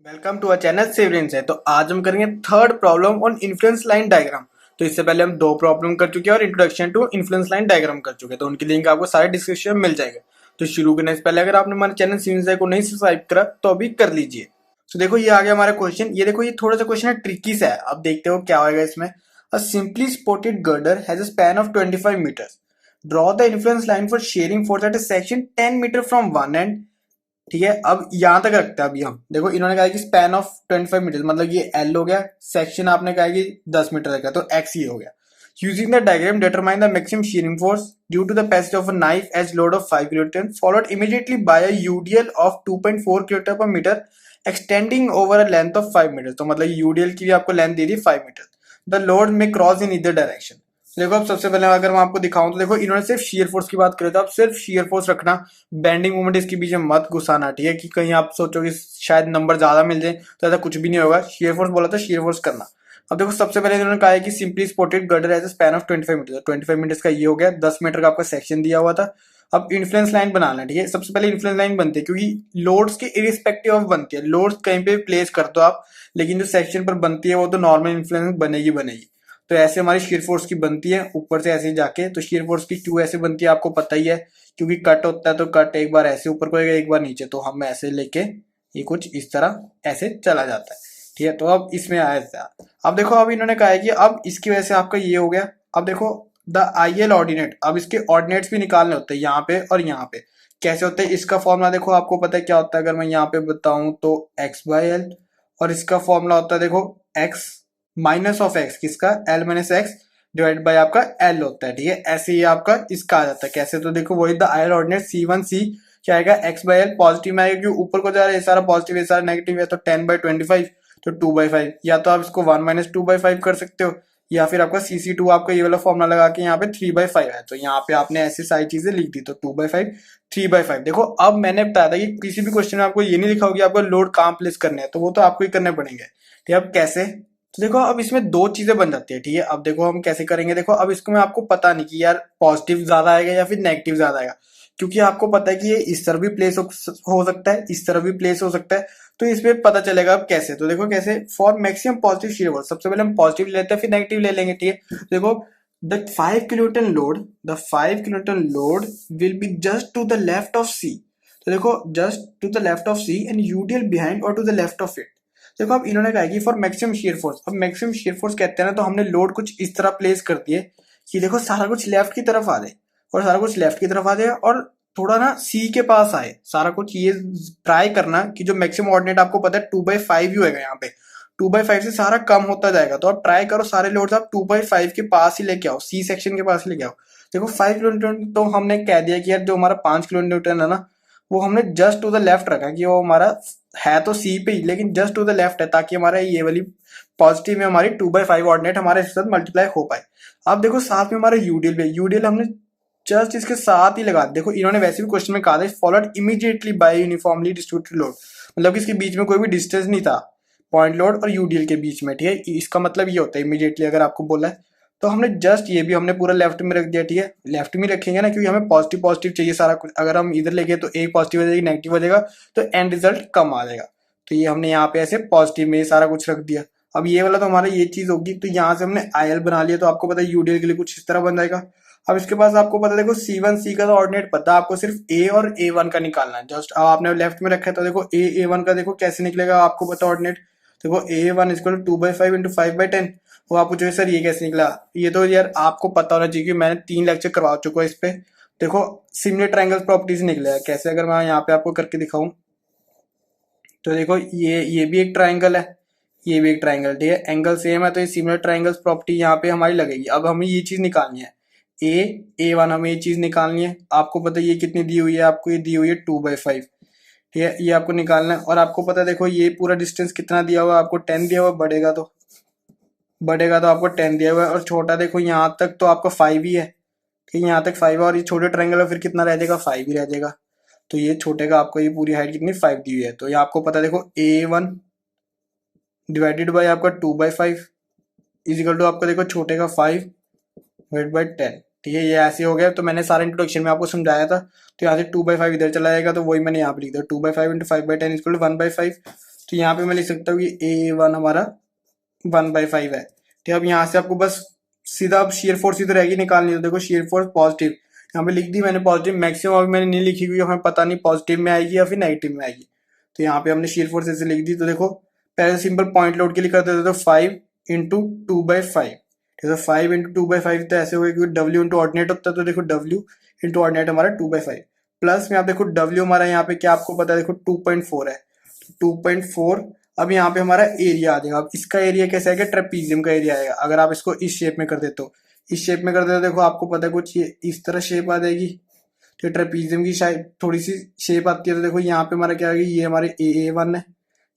Welcome to our channel सिवरेंस है। तो आज हम करेंगे third problem on influence line diagram. तो इससे पहले हम दो प्रॉब्लम कर चुके हैं और introduction to influence line diagram कर चुके हैं, तो उनकी लिंक आपको सारे डिस्क्रिप्शन में मिल जाएगा। तो शुरू करने से पहले अगर आपने हमारे चैनल सिवरेंस को नहीं सब्सक्राइब करा तो अभी कर लीजिए। तो देखो ये आ गया हमारा क्वेश्चन। ये देखो ये थोड़ा सा क्वेश्चन है, ट्रिकी सा है। अब देखते हो क्या होगा इसमें। A simply supported girder has a span of 25 metres. Draw the influence line for shearing force at a section 10 metre from one end. ठीक है, अब यहां तक रखते हैं। अभी हम देखो इन्होंने कहा कि स्पैन ऑफ 25 मीटर, मतलब ये एल हो गया, सेक्शन आपने कहा कि 10 मीटर का, तो एक्स ये हो गया। Using the diagram determine the maximum shearing force due to the passage of a knife edge load of 5 kilonewton followed immediately by a UDL of 2.4 kilometre per metre extending over a length of 5 metre. तो मतलब UDL की भी आपको length दे दी 5 metre. The load में cross in either direction. देखो अब सबसे पहले अगर मैं आपको दिखाऊं तो देखो इन्होंने सिर्फ शेयर फोर्स की बात करी, तो आप सिर्फ शेयर फोर्स रखना, बेंडिंग मोमेंट इसके बीच में मत घुसाना। ठीक है, कि कहीं आप सोचो कि शायद नंबर ज्यादा मिल जाए, तो ऐसा कुछ भी नहीं होगा। शेयर फोर्स बोला था, शेयर फोर्स करना। अब देखो सबसे पहले इन्होंने कहा है कि simply supported girder as span of 25 metre. 25 metre का ये हो गया, 10 मीटर का आपका सेक्शन दिया हुआ था। अब इन्फ्लुएंस लाइन बनाना है। ठीक है, सबसे पहले इन्फ्लुएंस लाइन बनती है क्योंकि लोड्स के इरिस्पेक्टिव ऑफ बनती है। लोड्स कहीं पे प्लेस कर दो आप, लेकिन जो सेक्शन पर बनती है वो तो नॉर्मल इन्फ्लुएंस बनेगी बनेगी। तो ऐसे हमारी शीयर फोर्स की बनती है ऊपर से ऐसे जाके। तो शीयर फोर्स की क्यों ऐसे बनती है आपको पता ही है, क्योंकि कट होता है तो कट एक बार ऐसे ऊपर को एक बार नीचे, तो हम ऐसे लेके ये कुछ इस तरह ऐसे चला जाता है। ठीक है, तो अब इसमें आया था। अब देखो अब इन्होंने कहा है कि अब इसकी वजह से आपका ये हो गया। अब देखो द आई एल ऑर्डिनेट, अब इसके ऑर्डिनेट्स भी निकालने होते हैं यहाँ पे और यहाँ पे। कैसे होते हैं इसका फॉर्मूला देखो, आपको पता है क्या होता है। अगर मैं यहाँ पे बताऊं तो एक्स बाई एल, और इसका फॉर्मूला होता है देखो एक्स माइनस ऑफ एक्स, किसका, L minus x divide by आपका एल होता है। ठीक है, ऐसे ही आपका इसका आ जाता है। कैसे, तो देखो वही the I L ordinate C one C क्या आएगा, एक्स बाई एल पॉजिटिव में आएगा क्योंकि ऊपर को जा रहा है, ये सारा पॉजिटिव ये सारा नेगेटिव है, तो 10/25 तो 2/5। या तो आप इसको 1-2/5 कर सकते हो, या फिर आपका CC2 आपका ये वाला फॉर्मूला लगा के यहाँ पे 3/5 है, तो यहाँ पे आपने ऐसी सारी चीजें लिख दी, तो 2/5 3/5। देखो अब मैंने बताया था कि किसी भी क्वेश्चन में आपको ये नहीं लिखा होगा कि आपको लोड कहाँ प्लेस करने हैं, तो वो तो आपको ही करने पड़ेंगे। ठीक है, अब कैसे, तो देखो अब इसमें दो चीजें बन जाती है। ठीक है, अब देखो हम कैसे करेंगे। देखो अब इसको मैं आपको पता नहीं कि यार पॉजिटिव ज्यादा आएगा या फिर नेगेटिव ज्यादा आएगा, क्योंकि आपको पता है कि ये इस तरह भी प्लेस हो सकता है, इस तरह भी प्लेस हो सकता है। तो इसमें पता चलेगा अब कैसे। तो देखो कैसे, for maximum positive shear force, सबसे पहले हम पॉजिटिव लेते हैं फिर नेगेटिव ले लेंगे। ठीक है, देखो the 5 kilonewton load, the 5 kilonewton load will be just to the left of C. तो देखो just to the left of C and UDL behind or to the left of it. देखो अब इन्होंने कहा कि फॉर मैक्सिमम शेयर फोर्स, अब maximum shear force कहते हैं ना, तो हमने लोड कुछ इस तरह प्लेस कर दिए कि देखो सारा कुछ लेफ्ट की तरफ आ जाए, और सारा कुछ लेफ्ट की तरफ आ जाए और थोड़ा ना सी के पास आए सारा कुछ। ये ट्राई करना कि जो मैक्सिमम ऑर्डिनेट आपको पता है 2/5 ही होगा यहाँ पे, 2/5 से सारा कम होता जाएगा। तो आप ट्राई करो सारे लोड्स आप 2/5 के पास ही लेके आओ, सी सेक्शन के पास ही लेके आओ। देखो 5 किलोन्यूटन तो हमने कह दिया कि यार जो हमारा 5 किलोन्यूटन है ना, वो हमने जस्ट टू द लेफ्ट रखा कि वो हमारा है तो सी पे ही, लेकिन जस्ट टू द लेफ्ट है, ताकि हमारा ये वाली पॉजिटिव में हमारी 2/5 ऑर्डिनेट हमारे साथ मल्टीप्लाई हो पाए। अब देखो साथ में हमारा यूडीएल भी, यूडीएल हमने जस्ट इसके साथ ही लगा। देखो इन्होंने वैसे भी क्वेश्चन में कहा था followed immediately by uniformly distributed load, मतलब कि इसके बीच में कोई भी डिस्टेंस नहीं था पॉइंट लोड और यूडीएल के बीच में। ठीक है, इसका मतलब ये होता है इमीडिएटली अगर आपको बोला है, तो हमने जस्ट ये भी हमने पूरा लेफ्ट में रख दिया। ठीक है, लेफ्ट में रखेंगे ना, क्योंकि हमें पॉजिटिव पॉजिटिव चाहिए सारा कुछ। अगर हम इधर लेंगे तो एक पॉजिटिव हो जाएगी, नेगेटिव हो जाएगा, तो एंड रिजल्ट कम आ जाएगा। तो ये हमने यहाँ पे ऐसे पॉजिटिव में सारा कुछ रख दिया। अब ये वाला तो हमारा ये चीज होगी, तो यहाँ से हमने आईएल बना लिया, तो आपको पता है यूडीएल के लिए कुछ इस तरह बन जाएगा। अब इसके पास आपको पता है देखो C1 C का तो ऑर्डिनेट पता है आपको, सिर्फ ए और A1 का निकालना है। जस्ट अब आपने लेफ्ट में रखा है, तो देखो A1 का देखो कैसे निकलेगा, आपको पता ऑर्डिनेट। देखो A1 इक्वल 2/5 इंटू 5/10। वो आप पूछोगे सर ये कैसे निकला, ये तो यार आपको पता होना चाहिए कि मैंने 3 लेक्चर करवा चुका हूँ इस पे। देखो सिमिलर ट्रायंगल्स प्रॉपर्टीज निकलेगा कैसे, अगर मैं यहाँ पे आपको करके दिखाऊं, तो देखो ये भी एक ट्रायंगल है, ये भी एक ट्रायंगल। ठीक है, एंगल सेम है, तो ये सिमिलर ट्रायंगल्स प्रॉपर्टी यहाँ पे हमारी लगेगी। अब हमें ये चीज निकालनी है, A1 हमें ये चीज निकालनी है। आपको पता है ये कितनी दी हुई है, आपको ये दी हुई है 2/5। ठीक है, ये आपको निकालना है। और आपको पता है देखो ये पूरा डिस्टेंस कितना दिया हुआ है, आपको 10 दिया हुआ है, बढ़ेगा तो आपको 10 दिया हुआ है, और छोटा देखो यहाँ तक तो आपका 5 ही है। ठीक है, यहाँ तक 5 है, और ये छोटे ट्रायंगल है फिर कितना रह जाएगा, 5 ही रह जाएगा। तो ये छोटे का आपको ये पूरी हाइट कितनी 5 दी हुई है। तो ये आपको पता है देखो A1 डिवाइडेड बाय आपका 2/5 इजिकल टू आपका देखो छोटे का 5 डिवाइड बाय 10। ठीक है, ये ऐसे हो गया। तो मैंने सारे इंट्रोडक्शन में आपको समझाया था। तो यहाँ से 2/5 इधर चला जाएगा, तो वही मैंने यहाँ पे लिख दिया, 2/5 इंटू 5/10 इक्वल टू 1/5। तो यहाँ पे मैं लिख सकता हूँ कि A1 हमारा 1/5 है। ठीक है, अब यहाँ से आपको बस सीधा अब शेयर फोर्स ही तो रहेगी निकालनी। तो देखो शेयर फोर्स पॉजिटिव, यहाँ पे लिख दी मैंने पॉजिटिव, मैक्सिमम अभी मैंने नहीं लिखी क्योंकि हमें पता नहीं पॉजिटिव में आएगी या फिर नेगेटिव में आएगी। तो यहाँ पे हमने शेयर फोर्स ऐसे लिख दी। तो देखो पहले सिंपल पॉइंट लोड के लिए करते थे, तो 5 × 2/5। ठीक है, 5 × 2/5 तो ऐसे होगा क्योंकि W इंटू ऑर्डिनेट होता है, तो देखो W इंटू ऑर्डिनेट हमारा 2/5 प्लस में आप देखो W हमारा यहाँ पे क्या आपको पता है, देखो 2.4 है, 2.4। अब यहाँ पे हमारा एरिया आ जाएगा। अब इसका एरिया कैसे आएगा, ट्रेपीजियम का एरिया आएगा। अगर आप इसको इस शेप में कर देते हो, इस शेप में कर देते हो, देखो आपको पता है कुछ ये इस तरह शेप आ जाएगी। तो ट्रेपीजियम की शायद थोड़ी सी शेप आती है। तो देखो यहाँ पे हमारा क्या आएगी, ये हमारे A1 है,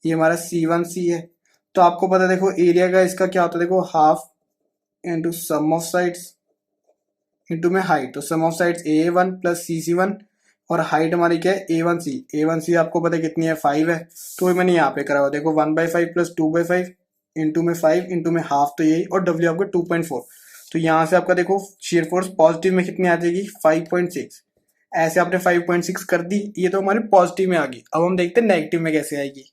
ये हमारा C1C है। तो आपको पता है देखो एरिया का इसका क्या होता है, देखो half into sum of sides into में हाइट। तो sum of sides A1 plus C1 और हाइट हमारी क्या है A1C। A1C आपको पता है कितनी है, 5 है। तो वही मैंने यहाँ पे करा हुआ, देखो 1/5 प्लस 2/5 इंटू में 5 इंटू में हाफ, तो यही, और W आपको 2.4। तो यहाँ से आपका देखो शेयर फोर्स पॉजिटिव में कितनी आ जाएगी, 5.6। ऐसे आपने 5.6 कर दी, ये तो हमारी पॉजिटिव में आ गई। अब हम देखते हैं नेगेटिव में कैसे आएगी।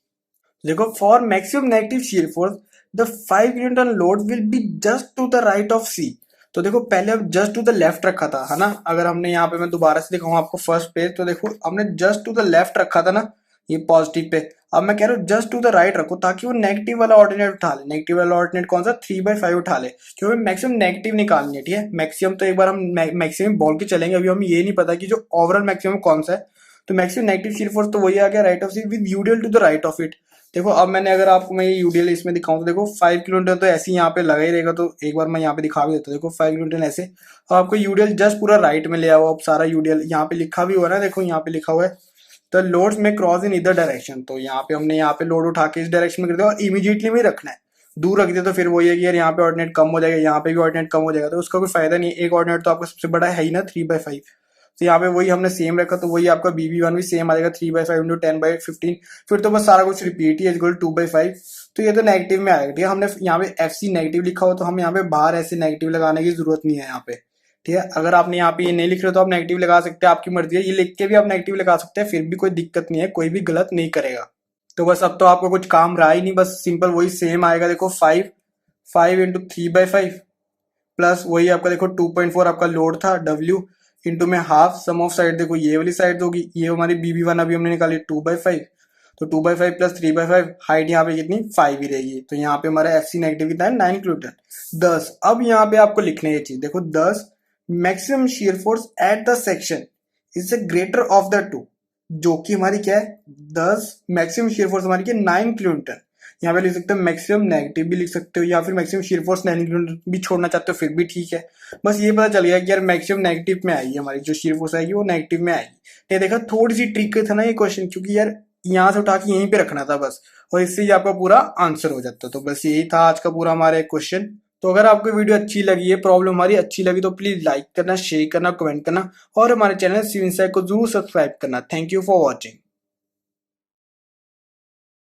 देखो for maximum negative shear force the 5 newton load will be just to the right of C। तो देखो पहले हम जस्ट टू द लेफ्ट रखा था, है ना। अगर हमने यहाँ पे, मैं दोबारा से दिखाऊँ आपको फर्स्ट पेज, तो देखो हमने जस्ट टू द लेफ्ट रखा था ना, ये पॉजिटिव पे। अब मैं कह रहा हूँ जस्ट टू द राइट रखो ताकि वो नेगेटिव वाला ऑर्डिनेट उठा ले। नेगेटिव वाला ऑर्डिनेट कौन सा, 3/5 उठा ले, क्योंकि मैक्सिमम नेगेटिव निकालनी है। ठीक है, मैक्सिमम तो एक बार हम मैक्सिमम बोल के चलेंगे, अभी हमें ये नहीं पता कि जो ओवरऑल मैक्सिमम कौन सा है। तो मैक्सिमम नेगेटिव शेयर फोर्स तो वही आ गया, right of C with UDL to the right of it. देखो अब मैंने, अगर आपको मैं ये यूडीएल इसमें दिखाऊं, तो देखो 5 किलोमीटर तो ऐसे ही यहाँ पे लगा ही रहेगा। तो एक बार मैं यहाँ पे दिखा भी देता हूँ, देखो 5 किलोमीटर ऐसे। अब आपको यूडीएल जस्ट पूरा राइट में ले आओ। अब सारा यूडीएल यहाँ पे लिखा भी हुआ है ना, देखो यहाँ पे लिखा हुआ है द लोड्स में क्रॉस इन इधर डायरेक्शन। तो यहाँ पे हमने यहाँ पे लोड उठा के इस डायरेक्शन में कर दिया और इमीडिएटली में रखना है। दूर रख दिया तो फिर वही है कि यार यहाँ पे ऑर्डिनेट कम हो जाएगा, यहाँ पे भी ऑर्डिनेट कम हो जाएगा, तो उसका कोई फायदा नहीं है। एक ऑर्डिनेट तो आपका सबसे बड़ा है ही ना, 3/5। तो यहाँ पे वही हमने सेम रखा, तो वही आपका BB1 भी सेम आ जाएगा, 3/5 इंटू 10/15। फिर तो बस सारा कुछ रिपीट ही है, इक्वल 2/5। तो ये तो नेगेटिव में आएगा। ठीक है, हमने यहाँ पे FC नेगेटिव लिखा हो, तो हम यहाँ पे बाहर ऐसे नेगेटिव लगाने की जरूरत नहीं है यहाँ पे। ठीक है, अगर आपने यहाँ पे ये नहीं लिख रहे तो आप नेगेटिव लगा सकते हैं, आपकी मर्जी है। ये लिख के भी आप नेगेटिव लगा सकते हैं, फिर भी कोई दिक्कत नहीं है, कोई भी गलत नहीं करेगा। तो बस अब तो आपको कुछ काम रहा ही नहीं, बस सिंपल वही सेम आएगा। देखो 5 इंटू 3/5 प्लस वही आपका देखो 2.4 आपका लोड था, W इंटू में हाफ सम ऑफ साइड, देखो ये वाली साइड होगी, ये हमारी BB1 अभी हमने निकाली 2/5। तो 2/5 प्लस 3/5, हाइट यहाँ पे कितनी 5 ही रहेगी। तो यहाँ पे हमारा FC नेगेटिव कितना है, 9 किलोमीटर 10। अब यहाँ पे आपको लिखना है ये चीज, देखो 10 maximum shear force at the section is the greater of the two, जो कि हमारी क्या है 10 मैक्सिमम शेयर फोर्स हमारी क्या 9 किलोमीटर। यहाँ पे लिख सकते हो मैक्सिमम नेगेटिव भी लिख सकते हो, या फिर मैक्सिमम शेयर फोर्स 9 किलोमीटर भी छोड़ना चाहते हो फिर भी ठीक है। बस ये पता चल गया कि यार मैक्सिमम नेगेटिव में आएगी, हमारी जो शेयर फोर्स आएगी वो नेगेटिव में आएगी। ये देखा थोड़ी सी ट्रिक था ना ये क्वेश्चन, क्योंकि यार यहाँ से उठा के यहीं पे रखना था बस, और इससे ही आपका पूरा आंसर हो जाता। तो बस यही था आज का पूरा हमारा क्वेश्चन। तो अगर आपको वीडियो अच्छी लगी है, प्रॉब्लम हमारी अच्छी लगी, तो प्लीज लाइक करना, शेयर करना, कमेंट करना और हमारे चैनल सिविल इंसाइट को जरूर सब्सक्राइब करना। Thank you for watching.